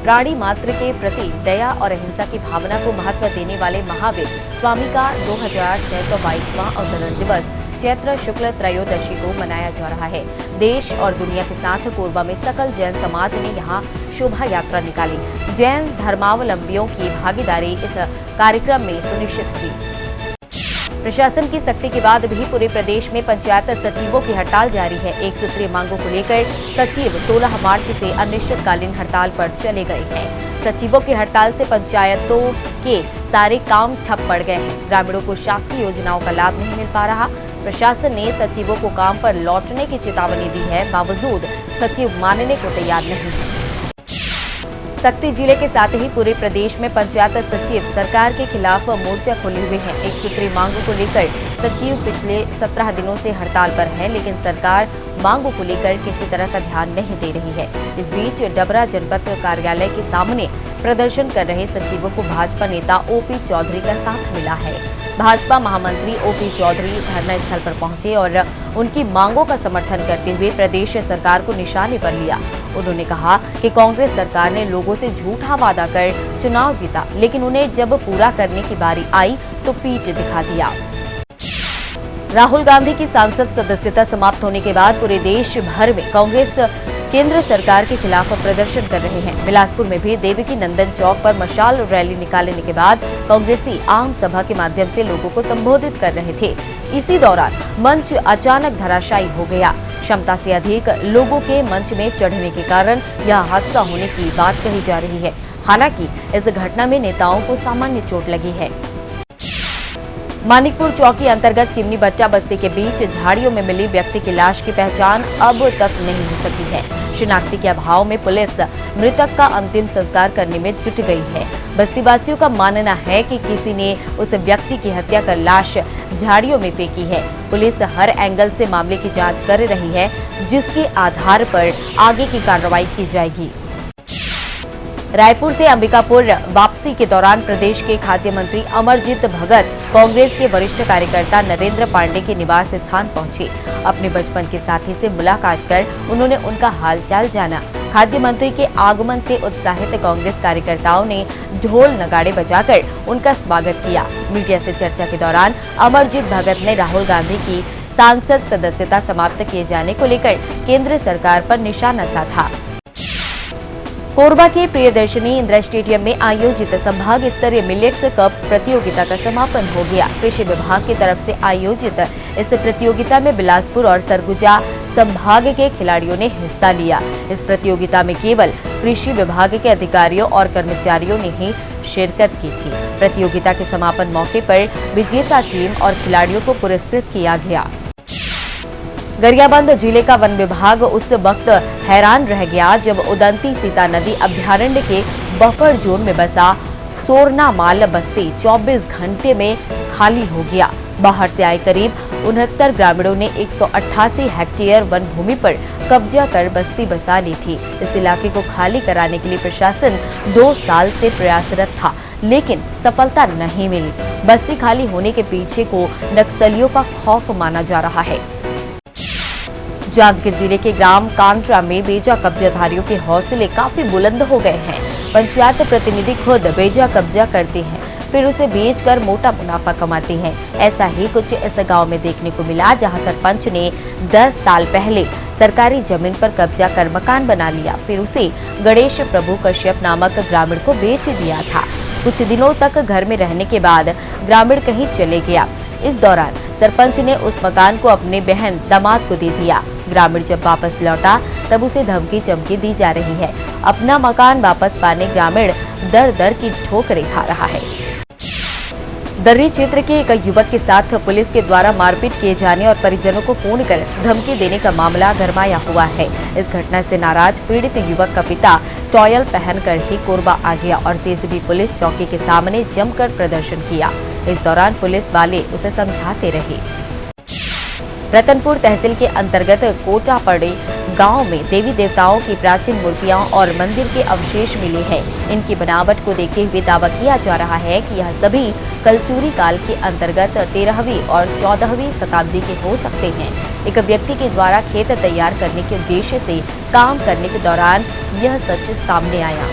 प्राणी मात्र के प्रति दया और अहिंसा की भावना को महत्व देने वाले महावीर स्वामी का 2622वां अवतरण दिवस चैत्र शुक्ल त्रयोदशी को मनाया जा रहा है। देश और दुनिया के साथ कोरबा में सकल जैन समाज ने यहां शोभा यात्रा निकाली। जैन धर्मावलंबियों की भागीदारी इस कार्यक्रम में सुनिश्चित की। प्रशासन की सख्ती के बाद भी पूरे प्रदेश में पंचायत सचिवों की हड़ताल जारी है। एक सूत्रीय मांगों को लेकर सचिव 16 मार्च से अनिश्चितकालीन हड़ताल पर चले गए हैं। सचिवों की हड़ताल से पंचायतों के सारे काम ठप पड़ गए हैं। ग्रामीणों को शासकीय योजनाओं का लाभ नहीं मिल पा रहा। प्रशासन ने सचिवों को काम पर लौटने की चेतावनी दी है, बावजूद सचिव मानने को तैयार नहीं है। सख्ती जिले के साथ ही पूरे प्रदेश में पंचायत सचिव सरकार के खिलाफ मोर्चा खोले हुए हैं। एक सूत्रीय मांगों को लेकर सचिव पिछले 17 दिनों से हड़ताल पर है, लेकिन सरकार मांगों को लेकर किसी तरह का ध्यान नहीं दे रही है। इस बीच डबरा जनपद कार्यालय के सामने प्रदर्शन कर रहे सचिवों को भाजपा नेता ओपी चौधरी का साथ मिला है। भाजपा महामंत्री ओपी चौधरी धरना स्थल पर पहुंचे और उनकी मांगों का समर्थन करते हुए प्रदेश सरकार को निशाने पर लिया। उन्होंने कहा कि कांग्रेस सरकार ने लोगों से झूठा वादा कर चुनाव जीता, लेकिन उन्हें जब पूरा करने की बारी आई तो पीठ दिखा दिया। राहुल गांधी की सांसद सदस्यता समाप्त होने के बाद पूरे देश भर में कांग्रेस केंद्र सरकार के खिलाफ प्रदर्शन कर रहे हैं। बिलासपुर में भी देवकी नंदन चौक पर मशाल रैली निकालने के बाद कांग्रेसी आम सभा के माध्यम से लोगों को संबोधित कर रहे थे। इसी दौरान मंच अचानक धराशायी हो गया। क्षमता से अधिक लोगों के मंच में चढ़ने के कारण यह हादसा होने की बात कही जा रही है। हालांकि इस घटना में नेताओं को सामान्य चोट लगी है। मानिकपुर चौकी अंतर्गत चिमनी बच्चा बस्ती के बीच झाड़ियों में मिली व्यक्ति की लाश की पहचान अब तक नहीं हो सकी है। शिनाख्ती के अभाव में पुलिस मृतक का अंतिम संस्कार करने में जुट गई है। बस्तीवासियों का मानना है कि किसी ने उस व्यक्ति की हत्या कर लाश झाड़ियों में फेंकी है। पुलिस हर एंगल से मामले की जांच कर रही है, जिसके आधार पर आगे की कार्रवाई की जाएगी। रायपुर से अंबिकापुर वापसी के दौरान प्रदेश के खाद्य मंत्री अमरजीत भगत कांग्रेस के वरिष्ठ कार्यकर्ता नरेंद्र पांडे के निवास स्थान पहुंचे। अपने बचपन के साथी से मुलाकात कर उन्होंने उनका हालचाल जाना। खाद्य मंत्री के आगमन से उत्साहित कांग्रेस कार्यकर्ताओं ने ढोल नगाड़े बजाकर उनका स्वागत किया। मीडिया से चर्चा के दौरान अमरजीत भगत ने राहुल गांधी की सांसद सदस्यता समाप्त किए जाने को लेकर केंद्र सरकार पर निशाना साधा। कोरबा के प्रियदर्शनी इंदिरा स्टेडियम में आयोजित संभाग स्तरीय मिलेट्स कप प्रतियोगिता का समापन हो गया। कृषि विभाग की तरफ से आयोजित इस प्रतियोगिता में बिलासपुर और सरगुजा संभाग के खिलाड़ियों ने हिस्सा लिया। इस प्रतियोगिता में केवल कृषि विभाग के अधिकारियों और कर्मचारियों ने ही शिरकत की थी। प्रतियोगिता के समापन मौके पर विजेता टीम और खिलाड़ियों को पुरस्कृत किया गया। गरियाबंद जिले का वन विभाग उस वक्त हैरान रह गया जब उदंती सीता नदी अभ्यारण्य के बफर जोन में बसा सोरनामाल बस्ती 24 घंटे में खाली हो गया। बाहर से आए करीब 69 ग्रामीणों ने 188 हेक्टेयर वन भूमि पर कब्जा कर बस्ती बसा ली थी। इस इलाके को खाली कराने के लिए प्रशासन 2 साल से प्रयासरत था, लेकिन सफलता नहीं मिली। बस्ती खाली होने के पीछे को नक्सलियों का खौफ माना जा रहा है। जांजगीर जिले के ग्राम कांट्रा में बेजा कब्जाधारियों के हौसले काफी बुलंद हो गए हैं। पंचायत प्रतिनिधि खुद बेजा कब्जा करते हैं, फिर उसे बेचकर मोटा मुनाफा कमाते हैं। ऐसा ही कुछ इस गांव में देखने को मिला, जहां सरपंच ने 10 साल पहले सरकारी जमीन पर कब्जा कर मकान बना लिया, फिर उसे गणेश प्रभु कश्यप नामक ग्रामीण को बेच दिया था। कुछ दिनों तक घर में रहने के बाद ग्रामीण कहीं चले गया। इस दौरान सरपंच ने उस मकान को अपने बहन दामाद को दे दिया। ग्रामीण जब वापस लौटा तब उसे धमकी चमकी दी जा रही है। अपना मकान वापस पाने ग्रामीण दर दर की ठोकरें खा रहा है। दर्री क्षेत्र के एक युवक के साथ पुलिस के द्वारा मारपीट किए जाने और परिजनों को फोन कर धमकी देने का मामला गरमाया हुआ है। इस घटना से नाराज पीड़ित युवक का पिता टॉयल पहनकर ही कोरबा आ गया और सीसीबी पुलिस चौकी के सामने जमकर प्रदर्शन किया। इस दौरान पुलिस वाले उसे समझाते रहे। रतनपुर तहसील के अंतर्गत कोटापड़ी गांव में देवी देवताओं की प्राचीन मूर्तियां और मंदिर के अवशेष मिले हैं। इनकी बनावट को देखते हुए दावा किया जा रहा है कि यह सभी कलचुरी काल के अंतर्गत 13वीं और 14वीं शताब्दी के हो सकते हैं। एक व्यक्ति के द्वारा खेत तैयार करने के उद्देश्य से काम करने के दौरान यह सच सामने आया।